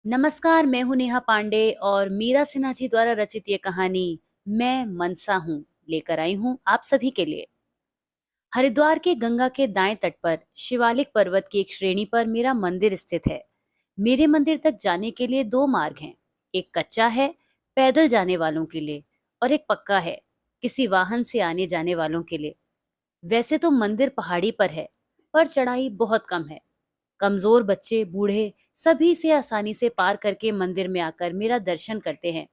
नमस्कार, मैं हूँ नेहा पांडे और मीरा सिन्हा जी द्वारा रचित ये कहानी मैं मनसा हूँ लेकर आई हूँ आप सभी के लिए। हरिद्वार के गंगा के दाएं तट पर शिवालिक पर्वत की एक श्रेणी पर मेरा मंदिर स्थित है। मेरे मंदिर तक जाने के लिए दो मार्ग हैं। एक कच्चा है पैदल जाने वालों के लिए और एक पक्का है किसी वाहन से आने जाने वालों के लिए। वैसे तो मंदिर पहाड़ी पर है पर चढ़ाई बहुत कम है। कमजोर बच्चे बूढ़े सभी से आसानी से पार करके मंदिर में आकर मेरा दर्शन करते हैं।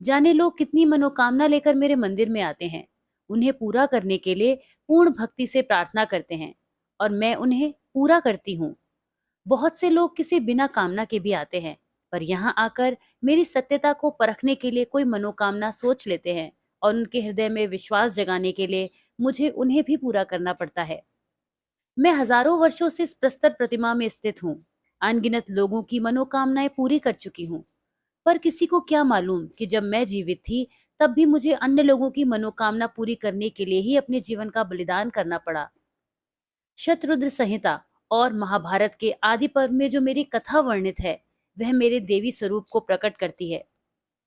जाने लोग कितनी मनोकामना लेकर मेरे मंदिर में आते हैं, उन्हें पूरा करने के लिए पूर्ण भक्ति से प्रार्थना करते हैं और मैं उन्हें पूरा करती हूँ। बहुत से लोग किसी बिना कामना के भी आते हैं, पर यहाँ आकर मेरी सत्यता को परखने के लिए कोई मनोकामना सोच लेते हैं और उनके हृदय में विश्वास जगाने के लिए मुझे उन्हें भी पूरा करना पड़ता है। मैं हजारों वर्षों से इस प्रस्तर प्रतिमा में स्थित हूँ। अनगिनत लोगों की मनोकामनाएं पूरी कर चुकी हूँ। पर किसी को क्या मालूम कि जब मैं जीवित थी तब भी मुझे अन्य लोगों की मनोकामना पूरी करने के लिए ही अपने जीवन का बलिदान करना पड़ा। शतरुद्र संहिता और महाभारत के आदि पर्व में जो मेरी कथा वर्णित है वह मेरे देवी स्वरूप को प्रकट करती है।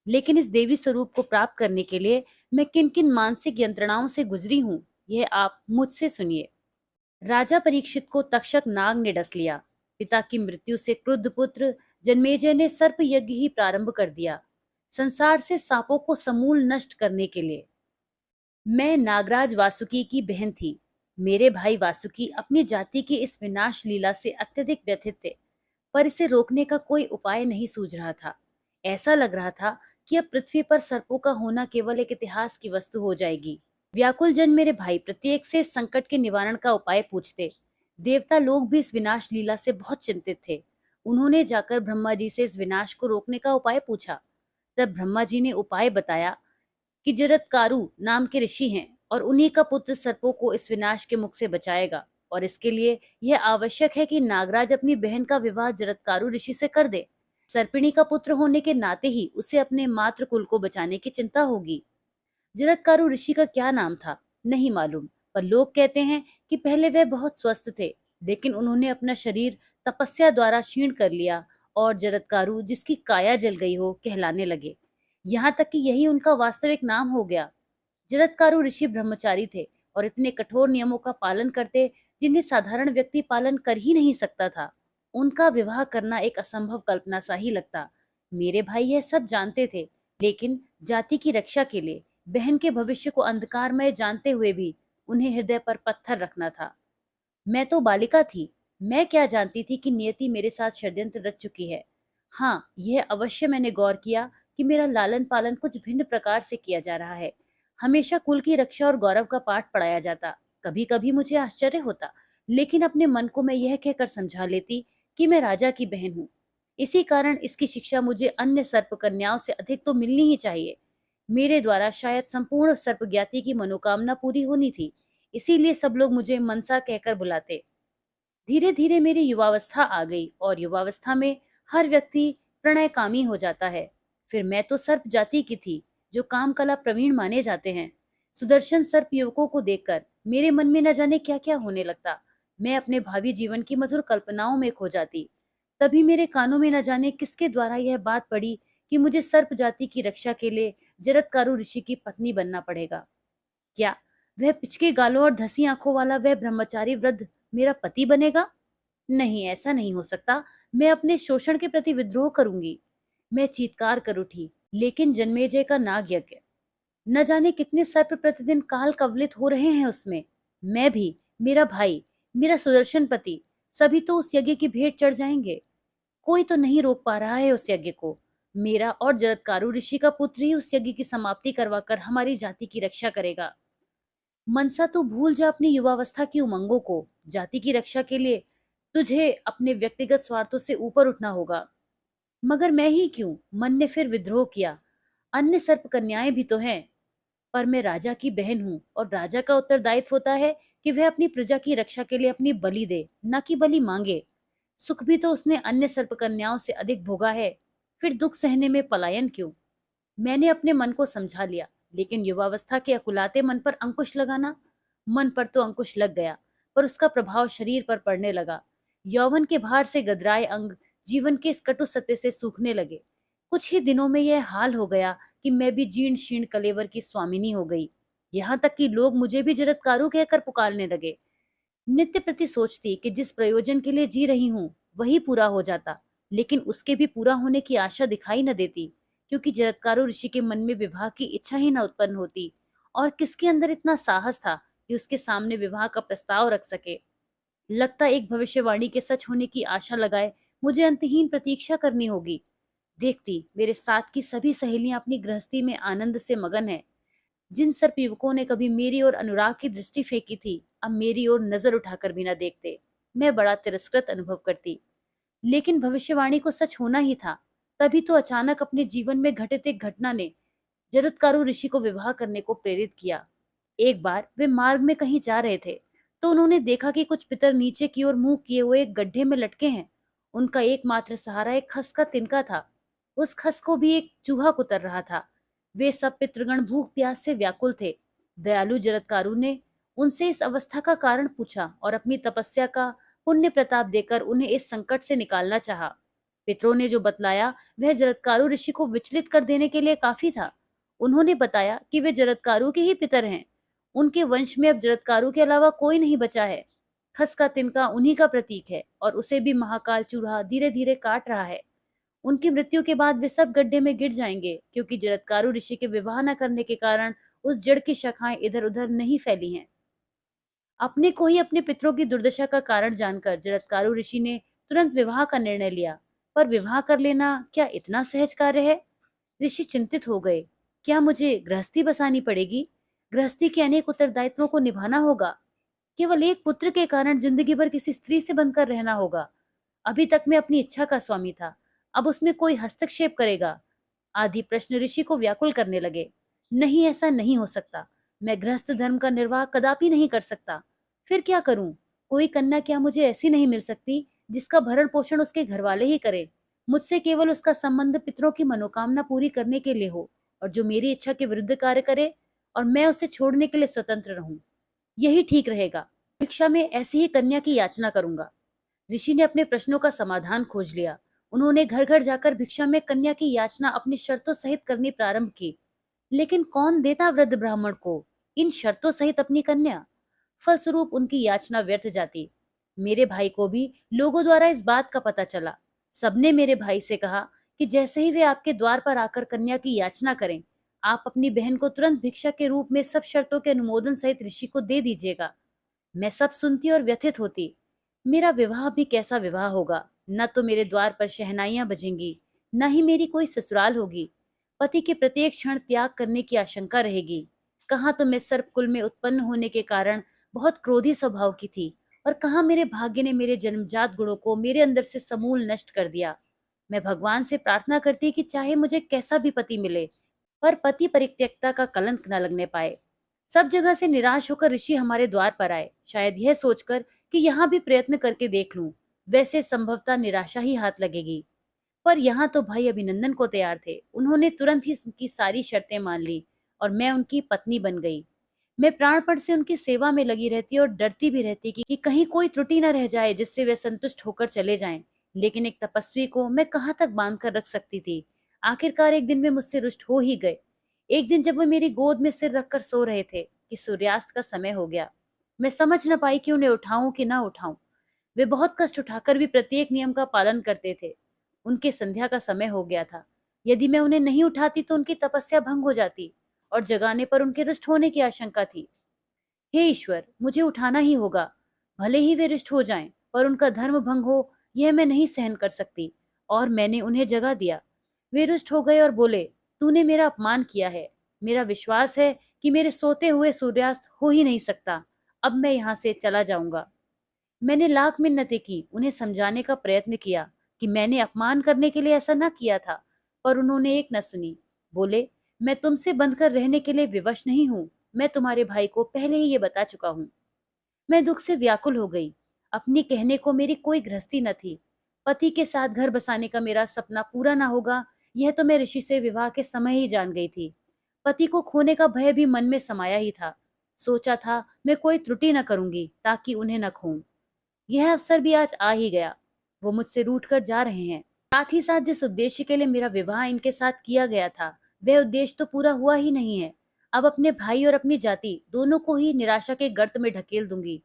लेकिन इस देवी स्वरूप को प्राप्त करने के लिए मैं किन किन मानसिक यंत्रणाओं से गुजरी हूँ, यह आप मुझसे सुनिए। राजा परीक्षित को तक्षक नाग ने डस लिया। पिता की मृत्यु से क्रुद्ध पुत्र जन्मेजय ने सर्प यज्ञ ही प्रारंभ कर दिया, संसार से सांपों को समूल नष्ट करने के लिए। मैं नागराज वासुकी की बहन थी। मेरे भाई वासुकी अपनी जाति की इस विनाश लीला से अत्यधिक व्यथित थे, पर इसे रोकने का कोई उपाय नहीं सूझ रहा था। ऐसा लग रहा था कि अब पृथ्वी पर सर्पों का होना केवल एक इतिहास की वस्तु हो जाएगी। व्याकुल जन मेरे भाई प्रत्येक से इस संकट के निवारण का उपाय पूछते। देवता लोग भी इस विनाश लीला से बहुत चिंतित थे। उन्होंने जाकर ब्रह्मा जी से इस विनाश को रोकने का उपाय पूछा। तब ब्रह्मा जी ने उपाय बताया कि जरत्कारु नाम के ऋषि हैं और उन्हीं का पुत्र सर्पों को इस विनाश के मुख से बचाएगा, और इसके लिए यह आवश्यक है कि नागराज अपनी बहन का विवाह जरत्कारु ऋषि से कर दे। सर्पिणी का पुत्र होने के नाते ही उसे अपने मातृ कुल को बचाने की चिंता होगी। जरत्कारु ऋषि का क्या नाम था नहीं मालूम, पर लोग कहते हैं कि पहले वह बहुत स्वस्थ थे, लेकिन उन्होंने अपना शरीर तपस्या द्वारा क्षीण कर लिया और जरत्कारु जिसकी काया जल गई हो कहलाने लगे। यहाँ तक कि यही उनका वास्तविक नाम हो गया। जरत्कारु ऋषि ब्रह्मचारी थे और इतने कठोर नियमों का पालन करते जिन्हें साधारण व्यक्ति पालन कर ही नहीं सकता था। उनका विवाह करना एक असंभव कल्पना सा ही लगता। मेरे भाई यह सब जानते थे, लेकिन जाति की रक्षा के लिए बहन के भविष्य को अंधकारमय जानते हुए भी उन्हें हृदय पर पत्थर रखना था। मैं तो बालिका थी। मैं क्या जानती थी कि नियति मेरे साथ षड्यंत्र रच चुकी है। हाँ, यह अवश्य मैंने गौर किया कि मेरा लालन पालन कुछ भिन्न प्रकार से किया जा रहा है। हमेशा कुल की रक्षा और गौरव का पाठ पढ़ाया जाता। कभी कभी मुझे आश्चर्य होता, लेकिन अपने मन को मैं यह कहकर समझा लेती कि मैं राजा की बहन हूँ। इसी कारण इसकी शिक्षा मुझे अन्य सर्प कन्याओं से अधिक तो मिलनी ही चाहिए। मेरे द्वारा शायद संपूर्ण सर्प ज्ञाति की मनोकामना पूरी होनी थी, इसीलिए सब लोग मुझे मनसा कहकर बुलाते। धीरे धीरे मेरी युवावस्था आ गई और युवावस्था में हर व्यक्ति प्रणयकामी हो जाता है। फिर मैं तो सर्प जाति की थी, जो काम कला प्रवीण माने जाते हैं। सुदर्शन सर्प युवकों को देखकर मेरे मन में न जाने क्या क्या होने लगता। मैं अपने भावी जीवन की मधुर कल्पनाओं में खो जाती। तभी मेरे कानों में न जाने किसके द्वारा यह बात पड़ी कि मुझे सर्प जाति की रक्षा के लिए जरत्कारु ऋषि की पत्नी बनना पड़ेगा। क्या वह पिचके गालों और धसी आंखों वाला वह ब्रह्मचारी वृद्ध मेरा पति बनेगा? नहीं, ऐसा नहीं हो सकता। मैं अपने शोषण के प्रति विद्रोह करूंगी। मैं चीत्कार कर उठी। लेकिन जन्मेजय का नाग यज्ञ, न जाने कितने सर्प प्रतिदिन काल कवलित हो रहे हैं उसमें। मैं भी, मेरा भाई, मेरा सुदर्शन पति, सभी तो उस यज्ञ की भेंट चढ़ जाएंगे। कोई तो नहीं रोक पा रहा है उस यज्ञ को। मेरा और जरत्कारु ऋषि का पुत्र ही उस यज्ञ की समाप्ति करवाकर हमारी जाति की रक्षा करेगा। मनसा, तू भूल जा अपनी युवावस्था की उमंगों को। जाति की रक्षा के लिए तुझे अपने व्यक्तिगत स्वार्थों से ऊपर उठना होगा। मगर मैं ही क्यों? मन ने फिर विद्रोह किया। अन्य सर्प कन्याएं भी तो हैं, पर मैं राजा की बहन हूँ और राजा का उत्तरदायित्व होता है कि वह अपनी प्रजा की रक्षा के लिए अपनी बलि दे, न कि बलि मांगे। सुख भी तो उसने अन्य सर्प कन्याओं से अधिक भोगा है, फिर दुख सहने में पलायन क्यों? मैंने अपने मन को समझा लिया, लेकिन युवावस्था के अकुलाते मन पर अंकुश लगाना। मन पर तो अंकुश लग गया, पर उसका प्रभाव शरीर पर पड़ने लगा। यौवन के भार से गदराए अंग जीवन के इस कटु सत्य से सूखने लगे। कुछ ही दिनों में यह हाल हो गया कि मैं भी जीर्ण शीर्ण कलेवर की स्वामिनी हो गई। यहाँ तक कि लोग मुझे भी जरत्कारू कहकर पुकारने लगे। नित्य प्रति सोचती कि जिस प्रयोजन के लिए जी रही हूँ वही पूरा हो जाता, लेकिन उसके भी पूरा होने की आशा दिखाई न देती, क्योंकि जरत्कारू ऋषि के मन में विवाह की इच्छा ही न उत्पन्न होती। और किसके अंदर इतना साहस था कि उसके सामने विवाह का प्रस्ताव रख सके। लगता एक भविष्यवाणी के सच होने की आशा लगाए मुझे अंतहीन प्रतीक्षा करनी होगी। देखती मेरे साथ की सभी सहेलियां अपनी गृहस्थी में आनंद से मगन है। जिन सर्प युवकों ने कभी मेरी ओर अनुराग की दृष्टि फेंकी थी, अब मेरी ओर नजर उठाकर भी न देखते। मैं बड़ा तिरस्कृत अनुभव करती। लेकिन भविष्यवाणी को सच होना ही था। तभी तो अचानक अपने जीवन में घटित एक घटना ने जरत्कारू ऋषि को विवाह करने को प्रेरित किया। एक बार वे मार्ग में कहीं जा रहे थे, तो उन्होंने देखा कि कुछ पितर नीचे की ओर मुंह किए हुए एक गड्ढे में लटके हैं। उनका एकमात्र सहारा एक खस का तिनका था। उस खस को भी एक चूहा कुतर रहा था। वे सब पितृगण भूख प्यास से व्याकुल थे। दयालु जरत्कारू ने उनसे इस अवस्था का कारण पूछा और अपनी तपस्या का पुण्य प्रताप देकर उन्हें इस संकट से निकालना चाहा। पितरों ने जो बतलाया वह जरत्कारू ऋषि को विचलित कर देने के लिए काफी था। उन्होंने बताया कि वे जरत्कारू के ही पितर हैं। उनके वंश में अब जरत्कारू के अलावा कोई नहीं बचा है। खस का तिनका उन्हीं का प्रतीक है और उसे भी महाकाल चूहा धीरे धीरे काट रहा है। उनकी मृत्यु के बाद वे सब गड्ढे में गिर जाएंगे, क्योंकि जरत्कारू ऋषि के विवाह न करने के कारण उस जड़ की शाखाएं इधर उधर नहीं फैली हैं। अपने को ही अपने पितरों की दुर्दशा का कारण जानकर जरत्कारू ऋषि ने तुरंत विवाह का निर्णय लिया। पर विवाह कर लेना क्या इतना सहज कार्य है? ऋषि चिंतित हो गए। क्या मुझे गृहस्थी बसानी पड़ेगी? गृहस्थी के अनेक उत्तरदायित्वों को निभाना होगा। केवल एक पुत्र के कारण जिंदगी भर किसी स्त्री से बंधकर रहना होगा। अभी तक मैं अपनी इच्छा का स्वामी था, अब उसमें कोई हस्तक्षेप करेगा? आदि प्रश्न ऋषि को व्याकुल करने लगे। नहीं, ऐसा नहीं हो सकता। मैं गृहस्थ धर्म का निर्वाह कदापि नहीं कर सकता। फिर क्या करूं? कोई कन्या क्या मुझे ऐसी नहीं मिल सकती जिसका भरण पोषण उसके घर वाले ही करे? मुझसे केवल उसका संबंध पितरों की मनोकामना पूरी करने के लिए हो, और जो मेरी इच्छा के विरुद्ध कार्य करे और मैं उसे छोड़ने के लिए स्वतंत्र रहूं, यही ठीक रहेगा। भिक्षा में ऐसी ही कन्या की याचना करूंगा। ऋषि ने अपने प्रश्नों का समाधान खोज लिया। उन्होंने घर घर जाकर भिक्षा में कन्या की याचना अपनी शर्तों सहित करनी प्रारंभ की। लेकिन कौन देता वृद्ध ब्राह्मण को इन शर्तों सहित अपनी कन्या? फलस्वरूप उनकी याचना व्यर्थ जाती। मेरे भाई को भी लोगों द्वारा इस बात का पता चला। सबने मेरे भाई से कहा कि जैसे ही वे आपके द्वार पर आकर कन्या की याचना करें, आप अपनी बहन को तुरंत भिक्षा के रूप में सब शर्तों के अनुमोदन सहित ऋषि को दे दीजिएगा। मैं सब सुनती और व्यथित होती। मेरा विवाह भी कैसा विवाह होगा? न तो मेरे द्वार पर शहनाइयां बजेंगी, न ही मेरी कोई ससुराल होगी। पति के प्रत्येक क्षण त्याग करने की आशंका रहेगी। कहाँ तो मैं सर्प कुल में उत्पन्न होने के कारण बहुत क्रोधी स्वभाव की थी, और कहाँ मेरे भाग्य ने मेरे जन्मजात गुणों को मेरे अंदर से समूल नष्ट कर दिया। मैं भगवान से प्रार्थना करती कि चाहे मुझे कैसा भी पति मिले, पर पति परित्यक्ता का कलंक न लगने पाए। सब जगह से निराश होकर ऋषि हमारे द्वार पर आए, शायद यह सोचकर कि यहाँ भी प्रयत्न करके देख लूं। वैसे संभवतः निराशा ही हाथ लगेगी। पर यहाँ तो भाई अभिनंदन को तैयार थे। उन्होंने तुरंत ही उनकी सारी शर्तें मान ली और मैं उनकी पत्नी बन गई। मैं प्राणपण से उनकी सेवा में लगी रहती और डरती भी रहती कि कहीं कोई त्रुटि न रह जाए जिससे वे संतुष्ट होकर चले जाएं। लेकिन एक तपस्वी को मैं कहाँ तक बांध कर रख सकती थी? आखिरकार एक दिन वे मुझसे रुष्ट हो ही गए। एक दिन जब वे मेरी गोद में सिर रखकर सो रहे थे कि सूर्यास्त का समय हो गया। मैं समझ न पाई कि उन्हें उठाऊं कि ना उठाऊं। वे बहुत कष्ट उठाकर भी प्रत्येक नियम का पालन करते थे। उनके संध्या का समय हो गया था। यदि मैं उन्हें नहीं उठाती तो उनकी तपस्या भंग हो जाती और जगाने पर उनके रुष्ट होने की आशंका थी। हे ईश्वर, मुझे उठाना ही होगा। भले ही वे रुष्ट हो जाएं, पर उनका धर्म भंग हो यह मैं नहीं सहन कर सकती। और मैंने उन्हें जगा दिया। वे रुष्ट हो गए और बोले, तूने मेरा अपमान किया है। मेरा विश्वास है कि मेरे सोते हुए सूर्यास्त हो ही नहीं सकता। अब मैं यहाँ से चला जाऊंगा। मैंने लाख मिन्नतें की, उन्हें समझाने का प्रयत्न किया कि मैंने अपमान करने के लिए ऐसा न किया था, पर उन्होंने एक न सुनी। बोले, मैं तुमसे बंधकर रहने के लिए विवश नहीं हूँ। मैं तुम्हारे भाई को पहले ही ये बता चुका हूँ। मैं दुख से व्याकुल हो गई। अपनी कहने को मेरी कोई गृहस्थी न थी। पति के साथ घर बसाने का मेरा सपना पूरा ना होगा, यह तो मैं ऋषि से विवाह के समय ही जान गई थी। पति को खोने का भय भी मन में समाया ही था। सोचा था मैं कोई त्रुटि न करूंगी ताकि उन्हें न खोऊं। यह अवसर भी आज आ ही गया। वो मुझसे रूठकर जा रहे हैं। साथ ही साथ जिस उद्देश्य के लिए मेरा विवाह इनके साथ किया गया था, वह उद्देश्य तो पूरा हुआ ही नहीं है। अब अपने भाई और अपनी जाति दोनों को ही निराशा के गर्त में ढकेल दूंगी।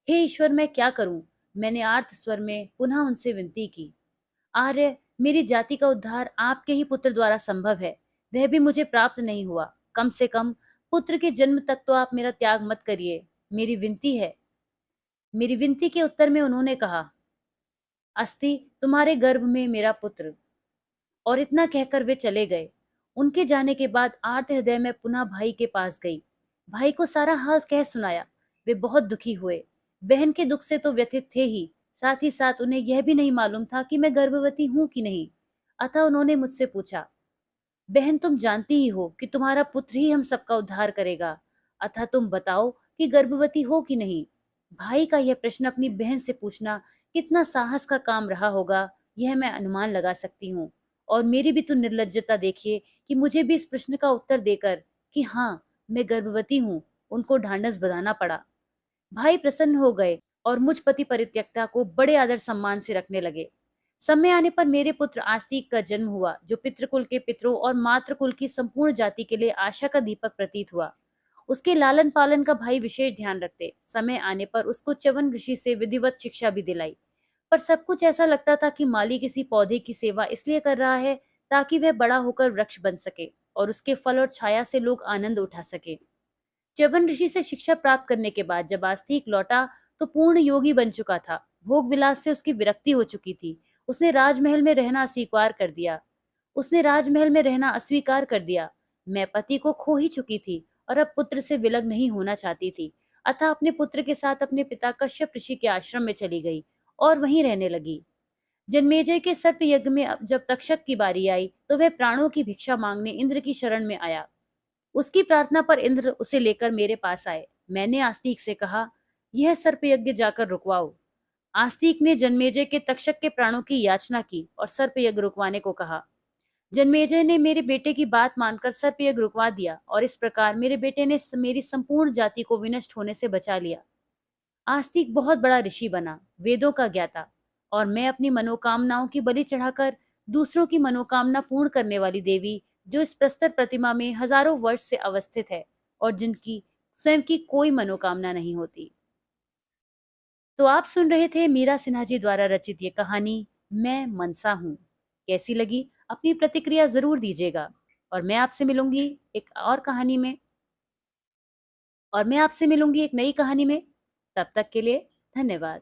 हे ईश्वर, मैं क्या करूं? मैंने आर्त स्वर में पुनः उनसे विनती की। आर्य, मेरी जाति का उद्धार आपके ही पुत्र द्वारा संभव है। वह भी मुझे प्राप्त नहीं हुआ। कम से कम पुत्र के जन्म तक तो आप मेरा त्याग मत करिए। मेरी विनती है। मेरी विनती के उत्तर में उन्होंने कहा, अस्ति तुम्हारे गर्भ में मेरा पुत्र। और इतना कहकर वे चले गए। उनके जाने के बाद आर्त हृदय में पुनः भाई के पास गई। भाई को सारा हाल कह सुनाया। वे बहुत दुखी हुए। बहन के दुख से तो व्यथित थे ही, साथ ही साथ उन्हें यह भी नहीं मालूम था कि मैं गर्भवती हूं कि नहीं। अतः उन्होंने मुझसे पूछा, बहन तुम जानती ही हो कि तुम्हारा पुत्र ही हम सबका उद्धार करेगा, अतः तुम बताओ कि गर्भवती हो कि नहीं। भाई का यह प्रश्न अपनी बहन से पूछना कितना साहस का काम रहा होगा, यह मैं अनुमान लगा सकती हूँ। और मेरी भी तो निर्लज्जता देखिए कि मुझे भी इस प्रश्न का उत्तर देकर कि हाँ मैं गर्भवती हूँ, उनको ढांढस बंधाना पड़ा। भाई प्रसन्न हो गए और मुझ पति परित्यक्ता को बड़े आदर सम्मान से रखने लगे। समय आने पर मेरे पुत्र आस्तिक का जन्म हुआ, जो पितृकुल के पितरों और मातृकुल की संपूर्ण जाति के लिए आशा का दीपक प्रतीत हुआ। उसके लालन पालन का भाई विशेष ध्यान रखते। समय आने पर उसको च्यवन ऋषि से विधिवत शिक्षा भी दिलाई। पर सब कुछ ऐसा लगता था कि माली किसी पौधे की सेवा इसलिए कर रहा है ताकि वह बड़ा होकर वृक्ष बन सके और उसके फल और छाया से लोग आनंद उठा सके। च्यवन ऋषि से शिक्षा प्राप्त करने के बाद जब आस्तिक लौटा तो पूर्ण योगी बन चुका था। भोग विलास से उसकी विरक्ति हो चुकी थी। उसने राजमहल में रहना अस्वीकार कर दिया। उसने राजमहल में रहना अस्वीकार कर दिया। मैं पति को खो ही चुकी थी और अब पुत्र से विलग नहीं होना चाहती थी। अतः अपने पुत्र के साथ अपने पिता कश्यप ऋषि के आश्रम में चली गई और वहीं रहने लगी। जन्मेजय के सर्प यज्ञ में अब जब तक्षक की बारी आई तो वह प्राणों की भिक्षा मांगने इंद्र की शरण में आया। उसकी प्रार्थना पर इंद्र उसे लेकर मेरे पास आए। मैंने आस्तिक से कहा, यह सर्प यज्ञ जाकर रुकवाओ। आस्तिक ने जन्मेजय के तक्षक के प्राणों की याचना की और सर्प यज्ञ रुकवाने को कहा। जन्मेजय ने मेरे बेटे की बात मानकर सर्प यज्ञ रुकवा दिया और इस प्रकार मेरे बेटे ने मेरी संपूर्ण जाति को विनष्ट होने से बचा लिया। आस्तिक बहुत बड़ा ऋषि बना, वेदों का ज्ञाता, और मैं अपनी मनोकामनाओं की बलि चढ़ाकर दूसरों की मनोकामना पूर्ण करने वाली देवी, जो इस प्रस्तर प्रतिमा में हजारों वर्ष से अवस्थित है और जिनकी स्वयं की कोई मनोकामना नहीं होती। तो आप सुन रहे थे मीरा सिन्हा जी द्वारा रचित ये कहानी मैं मनसा हूँ। कैसी लगी अपनी प्रतिक्रिया जरूर दीजिएगा। और मैं आपसे मिलूंगी एक और कहानी में और मैं आपसे मिलूंगी एक नई कहानी में। तब तक के लिए धन्यवाद।